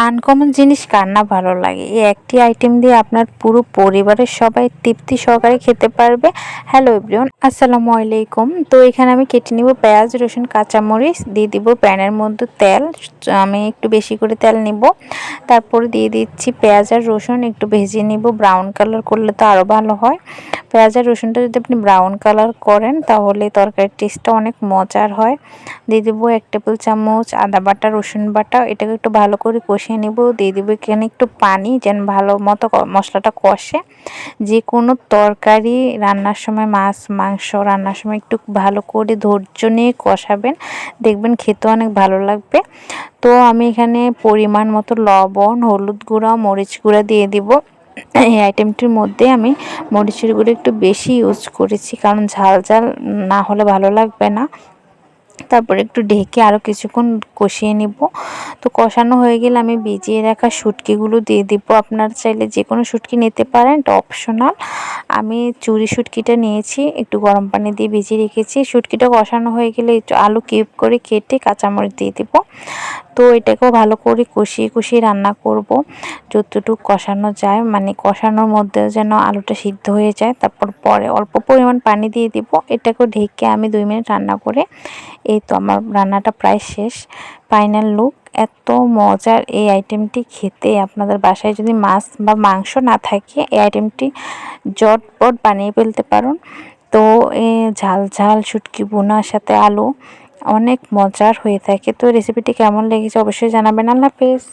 Uncommon জিনিস কার না ভালো লাগে। এই একটি আইটেম দিয়ে আপনার পুরো পরিবারের সবাই তৃপ্তি সহকারে খেতে পারবে। হ্যালো এভরিওয়ান, আসসালামু আলাইকুম। তো এখানে আমি কেটে নিব পেঁয়াজ, রসুন, কাঁচামরিচ, দিয়ে দিব প্যানের মধ্যে তেল। আমি একটু বেশি করে তেল নিব। তারপরে দিয়ে দিচ্ছি পেঁয়াজ আর রসুন, একটু ভেজে নিব। ব্রাউন কালার করলে তো আরও ভালো হয়। পেঁয়াজ আর রসুনটা যদি আপনি ব্রাউন কালার করেন তাহলে তরকারির টেস্টটা অনেক মজার হয়। দিয়ে দেবো 1 টেবিল চামচ আদা বাটা, রসুন বাটা। এটাকে একটু ভালো করে কষিয়ে নেব। দিয়ে দেবো এখানে একটু পানি, যেন ভালো মতো মশলাটা কষে। যে কোনো তরকারি রান্নার সময়, মাছ মাংস রান্নার সময় একটু ভালো করে ধৈর্য নিয়ে কষাবেন, দেখবেন খেতে অনেক ভালো লাগবে। তো আমি এখানে পরিমাণ মতো লবণ, হলুদ গুঁড়া, মরিচ গুঁড়া দিয়ে দিব। এই আইটেমটির মধ্যে আমি মরিচের গুঁড়ো একটু বেশি ইউজ করেছি, কারণ ঝাল ঝাল না হলে ভালো লাগবে না। তারপর একটু ঢেকে আরও কিছুক্ষণ কষিয়ে নিব। তো কষানো হয়ে গেলে আমি ভিজিয়ে রাখা শুটকিগুলো দিয়ে দিব। আপনারা চাইলে যে কোনো শুটকি নিতে পারেন, এটা অপশনাল। আমি চুরি শুটকিটা নিয়েছি, একটু গরম পানি দিয়ে ভিজিয়ে রেখেছি। শুটকিটা কষানো হয়ে গেলে একটু আলু কিউব করে কেটে কাঁচামরিচ দিয়ে দিব। তো এটাকেও ভালো করে কষিয়ে কষিয়ে রান্না করব, যতটুকু কষানো যায়, মানে কষানোর মধ্যেও যেন আলুটা সিদ্ধ হয়ে যায়। তারপর পরে অল্প পরিমাণ পানি দিয়ে দিব। এটাকেও ঢেকে আমি 2 মিনিট রান্না করে, এই তো আমার রান্নাটা প্রায় শেষ। Final look. এত মজার এই আইটেমটি খেতে, আপনাদের বাসায় যদি মাছ বা মাংস না থাকে এই আইটেমটি ঝটপট বানিয়ে ফেলতে পারেন। তো এই ঝাল ঝাল শুটকি ভুনার সাথে আলু অনেক মজার হয়ে থাকে। তো রেসিপিটি কেমন লেগেছে অবশ্যই জানাবেন। আল্লাহ হাফেজ।